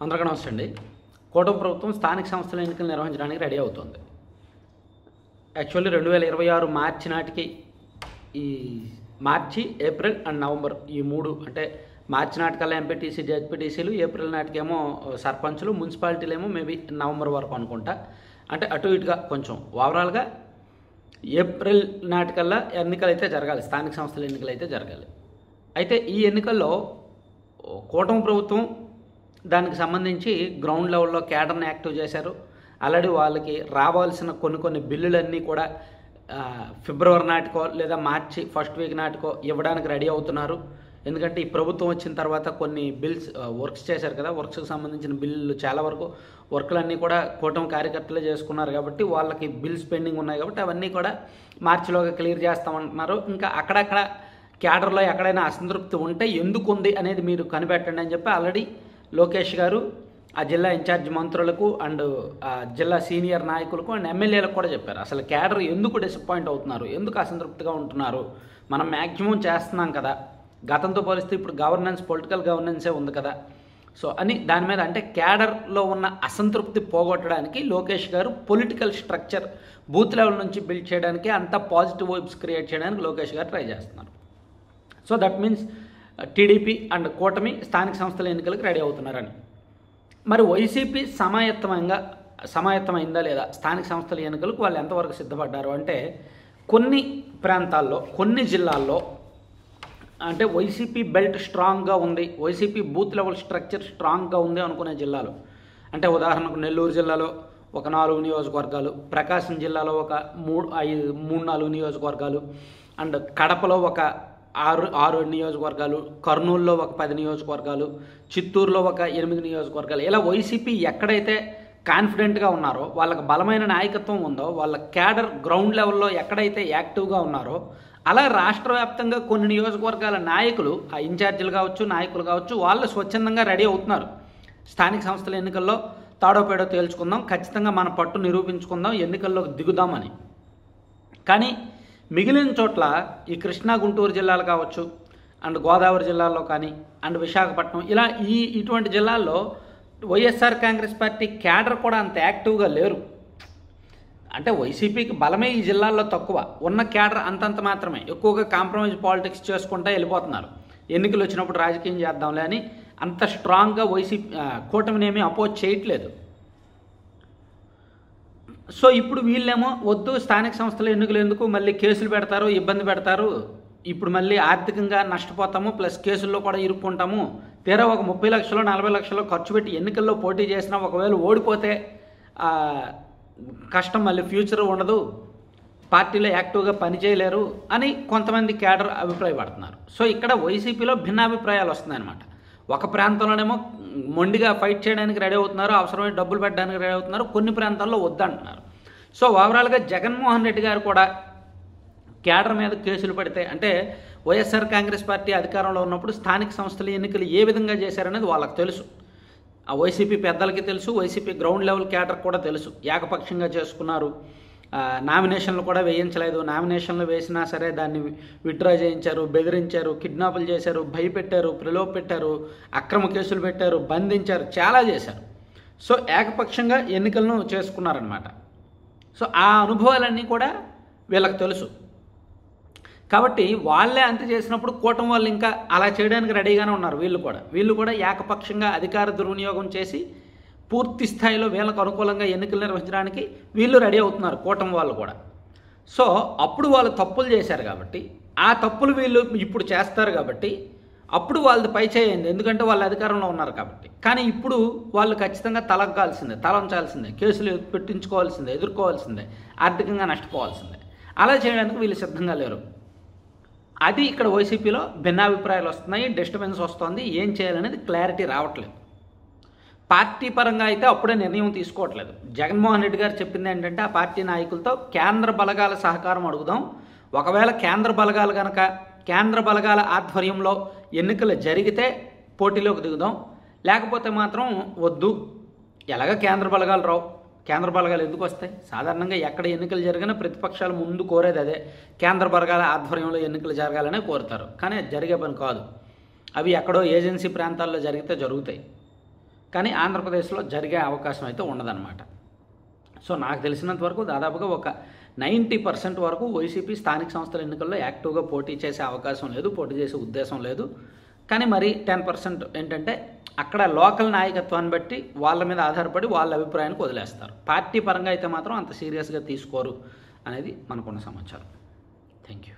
అందరికీ నమస్తే అండి. కూటమి ప్రభుత్వం స్థానిక సంస్థల ఎన్నికలు నిర్వహించడానికి రెడీ అవుతుంది. యాక్చువల్లీ 2026 మార్చి నాటికి ఈ మార్చి, ఏప్రిల్ అండ్ నవంబర్ ఈ మూడు అంటే మార్చి నాటికల్లా ఎంపీటీసీ, జెడ్పీటీసీలు, ఏప్రిల్ నాటికేమో సర్పంచులు, మున్సిపాలిటీలు ఏమో మేబీ నవంబర్ వరకు అనుకుంటా. అంటే అటు ఇటుగా కొంచెం ఓవరాల్గా ఏప్రిల్ నాటికల్లా ఎన్నికలు అయితే జరగాలి, స్థానిక సంస్థల ఎన్నికలు అయితే జరగాలి. అయితే ఈ ఎన్నికల్లో కూటమి ప్రభుత్వం దానికి సంబంధించి గ్రౌండ్ లెవెల్లో క్యాడర్ని యాక్టివ్ చేశారు. ఆల్రెడీ వాళ్ళకి రావాల్సిన కొన్ని బిల్లులన్నీ కూడా ఫిబ్రవరి నాటికో లేదా మార్చి ఫస్ట్ వీక్ నాటికో ఇవ్వడానికి రెడీ అవుతున్నారు. ఎందుకంటే ఈ ప్రభుత్వం వచ్చిన తర్వాత కొన్ని బిల్స్ వర్క్స్ చేశారు కదా, వర్క్స్కి సంబంధించిన బిల్లులు చాలా వరకు వర్కులన్నీ కూడా కూటమి కార్యకర్తలే చేసుకున్నారు కాబట్టి వాళ్ళకి బిల్స్ పెండింగ్ ఉన్నాయి కాబట్టి అవన్నీ కూడా మార్చిలోగా క్లియర్ చేస్తామంటున్నారు. ఇంకా అక్కడక్కడ క్యాడర్లో ఎక్కడైనా అసంతృప్తి ఉంటే ఎందుకు ఉంది అనేది మీరు కనిపెట్టండి అని చెప్పి ఆల్రెడీ లోకేష్ గారు ఆ జిల్లా ఇన్ఛార్జ్ మంత్రులకు అండ్ జిల్లా సీనియర్ నాయకులకు అండ్ ఎమ్మెల్యేలకు కూడా చెప్పారు. అసలు క్యాడర్ ఎందుకు డిసప్పాయింట్ అవుతున్నారు, ఎందుకు అసంతృప్తిగా ఉంటున్నారు, మనం మ్యాక్సిమం చేస్తున్నాం కదా, గతంతో పోలిస్తే ఇప్పుడు గవర్నెన్స్, పొలిటికల్ గవర్నెన్సే ఉంది కదా, సో అని దాని మీద అంటే క్యాడర్లో ఉన్న అసంతృప్తి పోగొట్టడానికి లోకేష్ గారు పొలిటికల్ స్ట్రక్చర్ బూత్ లెవెల్ నుంచి బిల్డ్ చేయడానికి, అంత పాజిటివ్ వైబ్స్ క్రియేట్ చేయడానికి లోకేష్ గారు ట్రై చేస్తున్నారు. So that means TDP and కూటమి స్థానిక సంస్థల ఎన్నికలకు రెడీ అవుతున్నారని. మరి వైసీపీ సమాయత్తమైందా లేదా స్థానిక సంస్థల ఎన్నికలకు వాళ్ళు ఎంతవరకు సిద్ధపడ్డారు అంటే, కొన్ని ప్రాంతాల్లో, కొన్ని జిల్లాల్లో అంటే వైసీపీ బెల్ట్ స్ట్రాంగ్గా ఉంది, వైసీపీ బూత్ లెవెల్ స్ట్రక్చర్ స్ట్రాంగ్గా ఉంది అనుకునే జిల్లాలు అంటే ఉదాహరణకు నెల్లూరు జిల్లాలో ఒక 4 నియోజకవర్గాలు, ప్రకాశం జిల్లాలో ఒక 3-4 నియోజకవర్గాలు, అండ్ కడపలో ఒక 6 నియోజకవర్గాలు, కర్నూలులో ఒక 10 నియోజకవర్గాలు, చిత్తూరులో ఒక 8 నియోజకవర్గాలు. ఇలా వైసీపీ ఎక్కడైతే కాన్ఫిడెంట్గా ఉన్నారో, వాళ్ళకి బలమైన నాయకత్వం ఉందో, వాళ్ళ క్యాడర్ గ్రౌండ్ లెవెల్లో ఎక్కడైతే యాక్టివ్గా ఉన్నారో, అలా రాష్ట్ర వ్యాప్తంగా కొన్ని నియోజకవర్గాల నాయకులు, ఆ ఇన్ఛార్జీలు కావచ్చు, నాయకులు కావచ్చు, వాళ్ళు స్వచ్ఛందంగా రెడీ అవుతున్నారు. స్థానిక సంస్థల ఎన్నికల్లో తాడో పేడో తేల్చుకుందాం, ఖచ్చితంగా మన పట్టు నిరూపించుకుందాం, ఎన్నికల్లోకి దిగుదామని. కానీ మిగిలిన చోట్ల ఈ కృష్ణా, గుంటూరు జిల్లాలు కావచ్చు, అండ్ గోదావరి జిల్లాల్లో కానీ, అండ్ విశాఖపట్నం, ఇలా ఇటువంటి జిల్లాల్లో వైఎస్ఆర్ కాంగ్రెస్ పార్టీ క్యాడర్ కూడా అంత యాక్టివ్గా లేరు. అంటే వైసీపీకి బలమే ఈ జిల్లాల్లో తక్కువ, ఉన్న క్యాడర్ అంతంత మాత్రమే, ఎక్కువగా కాంప్రమైజ్ పాలిటిక్స్ చేసుకుంటూ వెళ్ళిపోతున్నారు. ఎన్నికలు వచ్చినప్పుడు రాజకీయం చేద్దాంలే అని అంత స్ట్రాంగ్గా వైసీపీ కూటమినేమీ అపోజ్ చేయట్లేదు. సో ఇప్పుడు వీళ్ళేమో వద్దు, స్థానిక సంస్థల ఎన్నికలు ఎందుకు, మళ్ళీ కేసులు పెడతారు, ఇబ్బంది పెడతారు, ఇప్పుడు మళ్ళీ ఆర్థికంగా నష్టపోతాము, ప్లస్ కేసుల్లో కూడా ఇరుక్కుంటాము, తీరా ఒక 30 లక్షలు 40 లక్షలు ఖర్చు పెట్టి ఎన్నికల్లో పోటీ చేసినా ఒకవేళ ఓడిపోతే కష్టం, మళ్ళీ ఫ్యూచర్ ఉండదు, పార్టీలో యాక్టివ్గా పనిచేయలేరు అని కొంతమంది క్యాడర్ అభిప్రాయపడుతున్నారు. సో ఇక్కడ వైసీపీలో భిన్నాభిప్రాయాలు వస్తున్నాయన్నమాట. ఒక ప్రాంతంలోనేమో మొండిగా ఫైట్ చేయడానికి రెడీ అవుతున్నారు, అవసరమైన డబ్బులు పెట్టడానికి రెడీ అవుతున్నారు, కొన్ని ప్రాంతాల్లో వద్దంటున్నారు. సో ఓవరాల్గా జగన్మోహన్ రెడ్డి గారు కూడా క్యాడర్ మీద కేసులు పెడితే, అంటే వైఎస్ఆర్ కాంగ్రెస్ పార్టీ అధికారంలో ఉన్నప్పుడు స్థానిక సంస్థల ఎన్నికలు ఏ విధంగా చేశారనేది వాళ్ళకి తెలుసు, ఆ వైసీపీ పెద్దలకి తెలుసు, వైసీపీ గ్రౌండ్ లెవెల్ క్యాడర్ కూడా తెలుసు. ఏకపక్షంగా చేసుకున్నారు, నామినేషన్లు కూడా వేయించలేదు, నామినేషన్లు వేసినా సరే దాన్ని విత్డ్రా చేయించారు, బెదిరించారు, కిడ్నాపులు చేశారు, భయపెట్టారు, ప్రలోభ పెట్టారు, అక్రమ కేసులు పెట్టారు, బంధించారు, చాలా చేశారు. సో ఏకపక్షంగా ఎన్నికలను చేసుకున్నారనమాట. సో ఆ అనుభవాలన్నీ కూడా వీళ్ళకి తెలుసు. కాబట్టి వాళ్ళే అంత చేసినప్పుడు కూటమి వాళ్ళు ఇంకా అలా చేయడానికి రెడీగానే ఉన్నారు. వీళ్ళు కూడా ఏకపక్షంగా అధికార దుర్వినియోగం చేసి పూర్తి స్థాయిలో వీళ్ళకు అనుకూలంగా ఎన్నికలు నిర్వహించడానికి వీళ్ళు రెడీ అవుతున్నారు, కూటమి వాళ్ళు కూడా. సో అప్పుడు వాళ్ళు తప్పులు చేశారు కాబట్టి, ఆ తప్పులు వీళ్ళు ఇప్పుడు చేస్తారు కాబట్టి అప్పుడు వాళ్ళది పై చేయండి, ఎందుకంటే వాళ్ళు అధికారంలో ఉన్నారు కాబట్టి. కానీ ఇప్పుడు వాళ్ళు ఖచ్చితంగా తలంచాల్సిందే, కేసులు పెట్టించుకోవాల్సిందే, ఎదుర్కోవాల్సిందే, ఆర్థికంగా నష్టపోవాల్సిందే. అలా చేయడానికి వీళ్ళు సిద్ధంగా లేరు. అది ఇక్కడ వైసీపీలో భిన్నాభిప్రాయాలు వస్తున్నాయి, డిస్టర్బెన్స్ వస్తుంది, ఏం చేయాలనేది క్లారిటీ రావట్లేదు. పార్టీ పరంగా అయితే అప్పుడే నిర్ణయం తీసుకోవట్లేదు. జగన్మోహన్ రెడ్డి గారు చెప్పింది ఏంటంటే, ఆ పార్టీ నాయకులతో కేంద్ర బలగాల సహకారం అడుగుదాం, ఒకవేళ కేంద్ర బలగాల ఆధ్వర్యంలో ఎన్నికలు జరిగితే పోటీలోకి దిగుదాం, లేకపోతే మాత్రం వద్దు. ఎలాగ కేంద్ర బలగాలు రావు, కేంద్ర బలగాలు ఎందుకు వస్తాయి? సాధారణంగా ఎక్కడ ఎన్నికలు జరిగినా ప్రతిపక్షాలు ముందు కోరేది అదే, కేంద్ర బలగాల ఆధ్వర్యంలో ఎన్నికలు జరగాలనే కోరుతారు. కానీ అది జరిగే పని కాదు. అవి ఎక్కడో ఏజెన్సీ ప్రాంతాల్లో జరిగితే జరుగుతాయి. కానీ ఆంధ్రప్రదేశ్లో జరిగే అవకాశం అయితే ఉండదన్నమాట. సో నాకు తెలిసినంత వరకు దాదాపుగా ఒక 90% వరకు వైసీపీ స్థానిక సంస్థల ఎన్నికల్లో యాక్టివ్గా పోటీ చేసే అవకాశం లేదు, పోటీ చేసే ఉద్దేశం లేదు. కానీ మరి 10% ఏంటంటే అక్కడ లోకల్ నాయకత్వాన్ని బట్టి వాళ్ళ మీద ఆధారపడి వాళ్ళ అభిప్రాయానికి వదిలేస్తారు. పార్టీ పరంగా అయితే మాత్రం అంత సీరియస్గా తీసుకోరు అనేది మనకున్న సమాచారం. Thank you.